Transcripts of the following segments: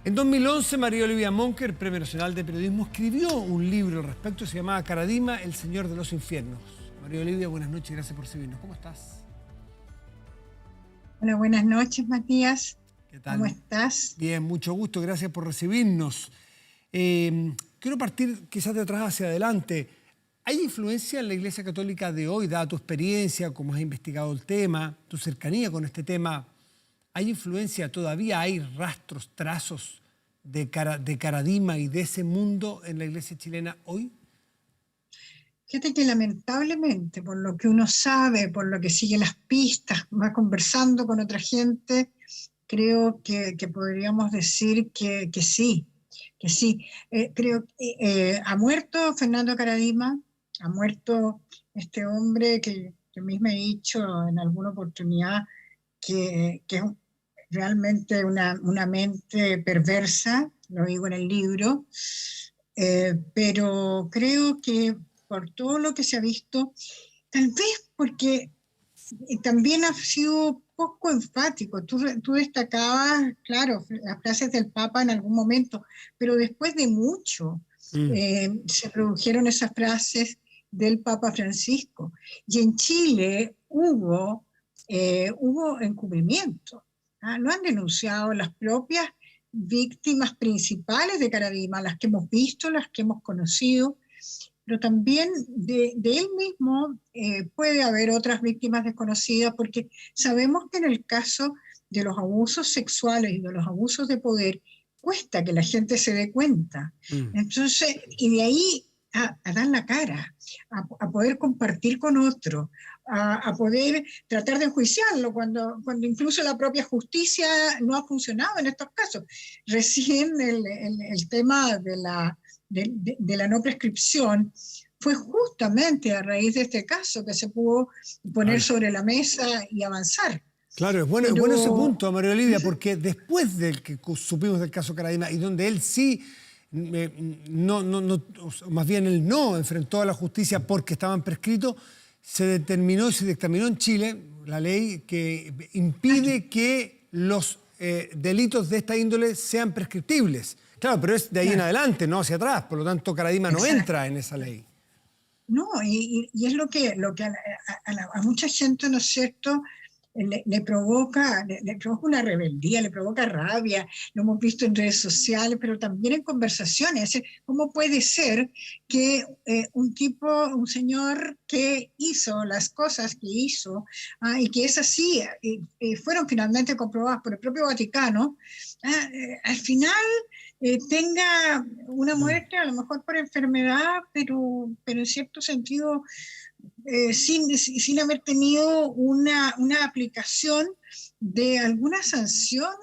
En 2011, María Olivia Monker, Premio Nacional de Periodismo, escribió un libro al respecto, se llamaba Caradima, el Señor de los Infiernos. María Olivia, buenas noches, gracias por recibirnos. ¿Cómo estás? Hola, buenas noches, Matías. ¿Qué tal? ¿Cómo estás? Bien, mucho gusto, gracias por recibirnos. Quiero partir quizás de atrás hacia adelante. ¿Hay influencia en la Iglesia Católica de hoy, dada tu experiencia, cómo has investigado el tema, tu cercanía con este tema? ¿Hay influencia, todavía hay rastros, trazos de Caradima y de ese mundo en la Iglesia chilena hoy? Fíjate que lamentablemente, por lo que uno sabe, por lo que sigue las pistas, va conversando con otra gente, creo que podríamos decir que sí, que sí. Creo que ha muerto Fernando Caradima, ha muerto este hombre que yo misma he dicho en alguna oportunidad que es realmente una mente perversa, lo digo en el libro, pero creo que por todo lo que se ha visto, tal vez porque también ha sido poco enfático. Tú destacabas, claro, las frases del Papa en algún momento, pero después de mucho se produjeron esas frases del Papa Francisco. Y en Chile hubo encubrimiento. Lo han denunciado las propias víctimas principales de Caradima, las que hemos visto, las que hemos conocido, pero también de él mismo puede haber otras víctimas desconocidas, porque sabemos que en el caso de los abusos sexuales y de los abusos de poder, cuesta que la gente se dé cuenta. Entonces, y de ahí a dar la cara, a poder compartir con otro, a poder tratar de enjuiciarlo cuando incluso la propia justicia no ha funcionado en estos casos. Recién el tema de la no prescripción fue justamente a raíz de este caso que se pudo poner sobre la mesa y avanzar. Claro, es bueno ese punto, María Olivia, porque después del que supimos del caso Caradima y donde él sí, más bien él no enfrentó a la justicia porque estaban prescritos, se dictaminó en Chile la ley que impide que los delitos de esta índole sean prescriptibles. Claro, pero es de ahí en adelante, no hacia atrás, por lo tanto Caradima no entra en esa ley. No, y es lo que a mucha gente, ¿no es cierto?, le provoca una rebeldía, le provoca rabia. Lo hemos visto en redes sociales, pero también en conversaciones. ¿Cómo puede ser que un señor que hizo las cosas que hizo, y que es así, fueron finalmente comprobadas por el propio Vaticano, al final tenga una muerte, a lo mejor por enfermedad, pero en cierto sentido sin haber tenido una aplicación de alguna sanción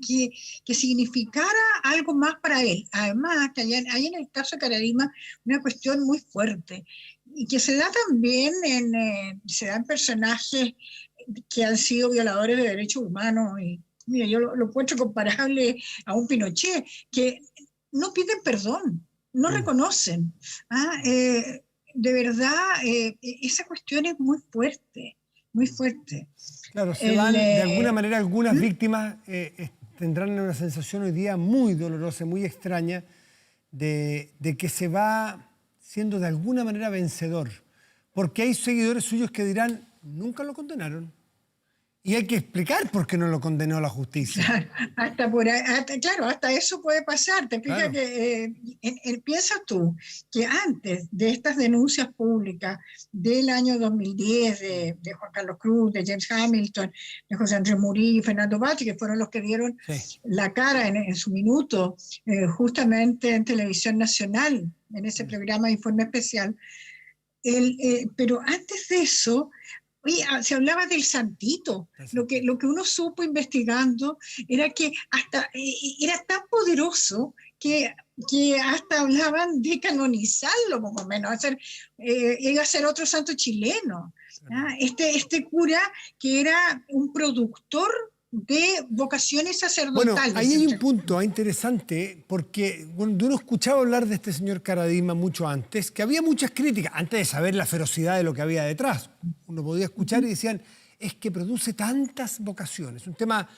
que significara algo más para él? Además, que hay en el caso de Caradima una cuestión muy fuerte y que se da también se dan personajes que han sido violadores de derechos humanos. Y mira, yo lo encuentro comparable a un Pinochet, que no piden perdón, no reconocen. De verdad, esa cuestión es muy fuerte, muy fuerte. Claro, de alguna manera algunas víctimas tendrán una sensación hoy día muy dolorosa, muy extraña, de que se va siendo de alguna manera vencedor. Porque hay seguidores suyos que dirán, nunca lo condenaron. Y hay que explicar por qué no lo condenó la justicia. Claro, hasta eso puede pasar. Te fijas que piensas tú que antes de estas denuncias públicas del año 2010 de Juan Carlos Cruz, de James Hamilton, de José Andrés Murillo y Fernando Bacci, que fueron los que dieron la cara en su minuto, justamente en Televisión Nacional, en ese programa de Informe Especial, pero antes de eso, oye, se hablaba del santito. Lo que uno supo investigando era que hasta era tan poderoso que hasta hablaban de canonizarlo, más o menos, iba a ser otro santo chileno. Este cura que era un productor de vocaciones sacerdotales. Bueno, ahí hay un punto interesante, porque cuando uno escuchaba hablar de este señor Caradima mucho antes, que había muchas críticas, antes de saber la ferocidad de lo que había detrás. Uno podía escuchar y decían, es que produce tantas vocaciones, un tema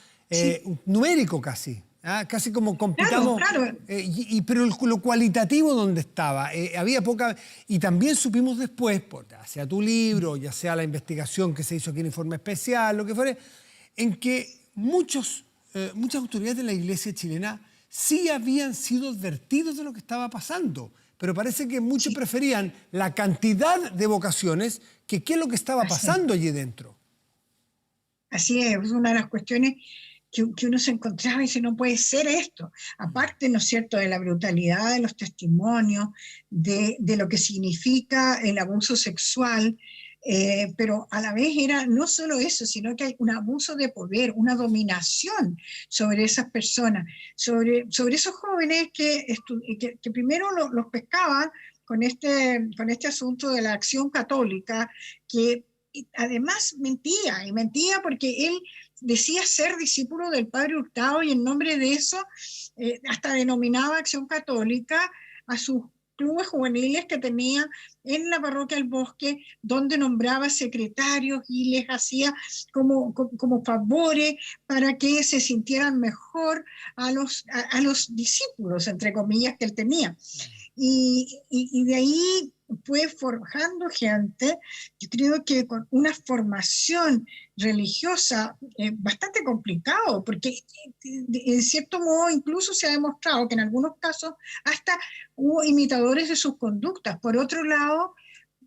numérico casi, Casi como Claro, compitamos, claro. pero lo cualitativo donde estaba, había poca... Y también supimos después, ya sea tu libro, ya sea la investigación que se hizo aquí en Informe Especial, lo que fuere, en que muchas autoridades de la Iglesia chilena sí habían sido advertidos de lo que estaba pasando, pero parece que muchos Sí, preferían la cantidad de vocaciones que qué es lo que estaba así, pasando allí dentro. así es una de las cuestiones que uno se encontraba y dice, no puede ser esto. Aparte, ¿no es cierto?, de la brutalidad de los testimonios, de lo que significa el abuso sexual, pero a la vez era no solo eso, sino que hay un abuso de poder, una dominación sobre esas personas, sobre esos jóvenes que primero los pescaban con este asunto de la acción católica, que además mentía, y mentía porque él decía ser discípulo del padre Hurtado y en nombre de eso hasta denominaba Acción Católica a sus clubes juveniles que tenía en la parroquia del Bosque, donde nombraba secretarios y les hacía como favores para que se sintieran mejor a los discípulos, entre comillas, que él tenía. Y de ahí fue forjando gente, yo creo que con una formación religiosa bastante complicado, porque en cierto modo incluso se ha demostrado que en algunos casos hasta hubo imitadores de sus conductas. Por otro lado,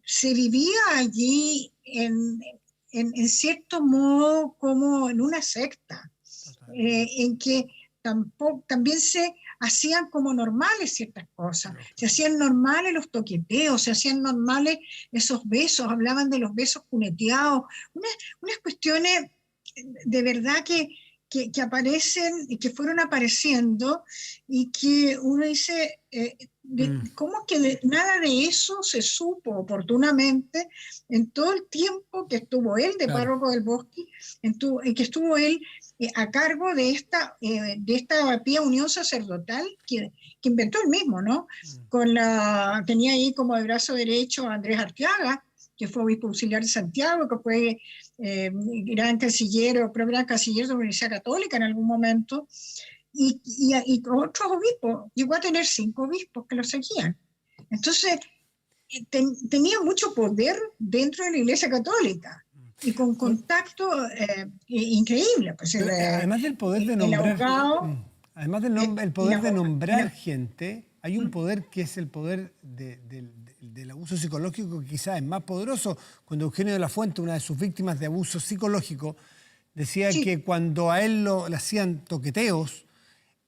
se vivía allí en cierto modo como en una secta, en que también se hacían como normales ciertas cosas, se hacían normales los toqueteos, se hacían normales esos besos, hablaban de los besos cuneteados, unas cuestiones de verdad que aparecen y que fueron apareciendo y que uno dice, ¿cómo que nada de eso se supo oportunamente en todo el tiempo que estuvo él de Claro. párroco del Bosque, en que estuvo él a cargo de esta pía unión sacerdotal que inventó él mismo, ¿no? Tenía ahí como de brazo derecho a Andrés Arteaga, que fue obispo auxiliar de Santiago, que fue gran canciller o gran canciller de la Universidad Católica en algún momento, y otros obispos, llegó a tener 5 obispos que lo seguían. Entonces, tenía mucho poder dentro de la Iglesia Católica y con contacto increíble. Pues Pero además del poder de el nombrar, abogado, además el el poder de abogado, nombrar gente, hay un poder que es el poder del abuso psicológico, que quizás es más poderoso. Cuando Eugenio de la Fuente, una de sus víctimas de abuso psicológico, decía sí, que cuando a él le hacían toqueteos,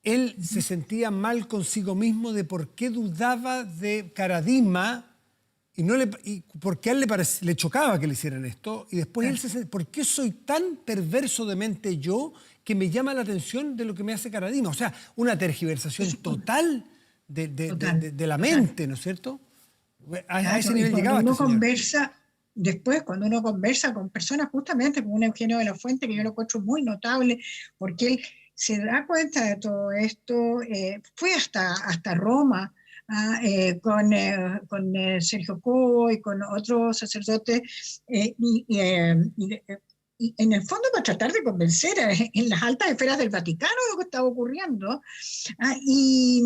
él se sentía mal consigo mismo de por qué dudaba de Caradima y porque a él le chocaba que le hicieran esto. Y después él ¿por qué soy tan perverso de mente yo que me llama la atención de lo que me hace Caradima? O sea, una tergiversación total total, de la total. mente, ¿no es cierto? A ese Claro, y nivel cuando llegaba este uno señor. conversa, después cuando uno conversa con personas justamente como un Eugenio de la Fuente, que yo lo encuentro muy notable, porque él se da cuenta de todo esto, fue hasta Roma, con Sergio Cobo y con otros sacerdotes, y en el fondo para tratar de convencer en las altas esferas del Vaticano de lo que estaba ocurriendo. Ah, y,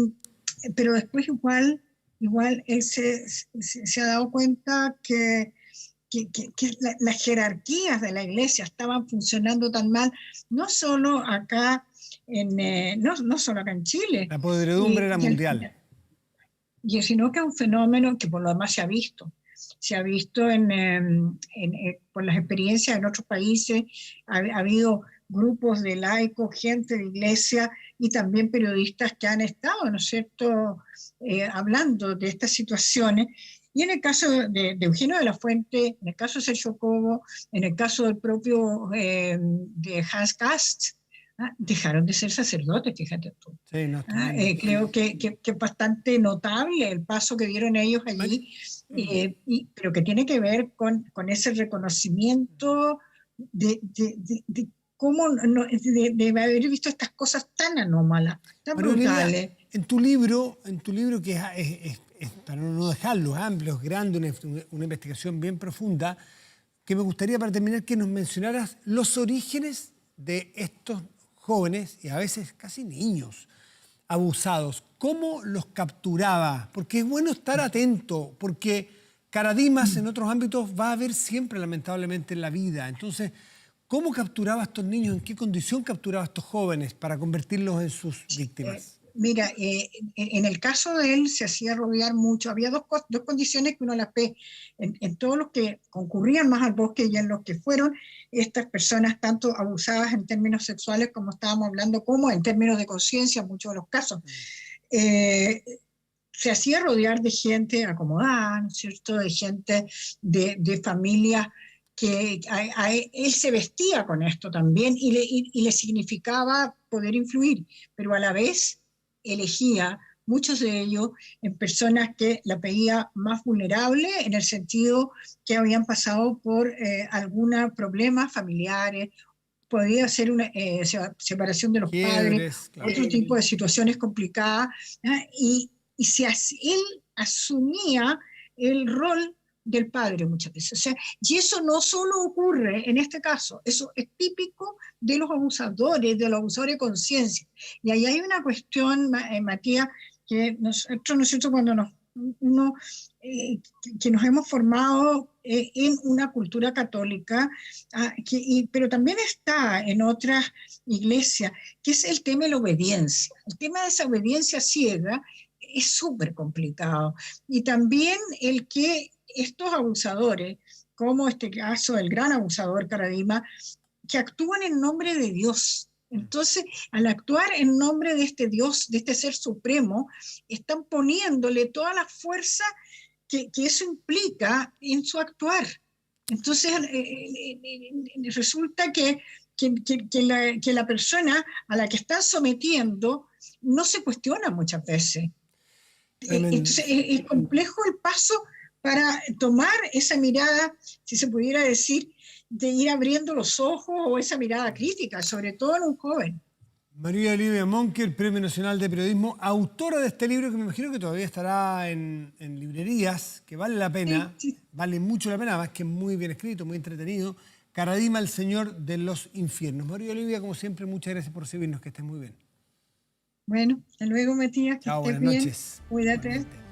pero después igual él se ha dado cuenta que las jerarquías de la iglesia estaban funcionando tan mal, no solo acá no solo acá en Chile, La podredumbre y, era y el- mundial. sino que es un fenómeno que por lo demás se ha visto por las experiencias en otros países, ha habido grupos de laicos, gente de iglesia y también periodistas que han estado, ¿no es cierto?, hablando de estas situaciones. Y en el caso de Eugenio de la Fuente, en el caso de Sergio Cobo, en el caso del propio de Hans Kast, dejaron de ser sacerdotes, fíjate tú. Sí, no, es tremendo. Creo que es bastante notable el paso que dieron ellos allí, pero que tiene que ver con ese reconocimiento de cómo de haber visto estas cosas tan anómalas, tan María Emilia, brutales. en tu libro que para no dejarlo amplio, es grande, una investigación bien profunda, que me gustaría para terminar que nos mencionaras los orígenes de estos jóvenes y a veces casi niños abusados. ¿Cómo los capturaba? Porque es bueno estar atento, porque Caradimas en otros ámbitos va a haber siempre, lamentablemente, en la vida. Entonces, ¿cómo capturaba a estos niños? ¿En qué condición capturaba a estos jóvenes para convertirlos en sus víctimas? Mira, en el caso de él se hacía rodear mucho. Había dos condiciones que uno las ve en todos los que concurrían más al bosque y en los que fueron estas personas tanto abusadas en términos sexuales, como estábamos hablando, como en términos de conciencia, en muchos de los casos. Se hacía rodear de gente acomodada, ¿no es cierto?, de gente de familias que él se vestía con esto también y le significaba poder influir, pero a la vez elegía muchos de ellos en personas que la veía más vulnerable en el sentido que habían pasado por algunos problemas familiares, podía ser una separación de los padres, Quiebres, claro. otro tipo de situaciones complicadas, y él asumía el rol del padre muchas veces. O sea, y eso no solo ocurre en este caso, eso es típico de los abusadores de conciencia. Y ahí hay una cuestión, Matías, que nosotros cuando que nos hemos formado en una cultura católica, pero también está en otras iglesias, que es el tema de la obediencia. El tema de esa obediencia ciega es súper complicado. Y también el que estos abusadores, como este caso del gran abusador Caradima, que actúan en nombre de Dios. Entonces, al actuar en nombre de este Dios, de este ser supremo, están poniéndole toda la fuerza que eso implica en su actuar. Entonces, resulta que la persona a la que están sometiendo no se cuestiona muchas veces. Entonces, es complejo el paso para tomar esa mirada, si se pudiera decir, de ir abriendo los ojos o esa mirada crítica, sobre todo en un joven. María Olivia Monker, Premio Nacional de Periodismo, autora de este libro que me imagino que todavía estará en librerías, que vale la pena, Sí. vale mucho la pena, además que es muy bien escrito, muy entretenido. Caradima, el Señor de los Infiernos. María Olivia, como siempre, muchas gracias por recibirnos, que estés muy bien. Bueno, hasta luego, Matías, que Chao, estés buenas bien. noches. Cuídate. Igualmente.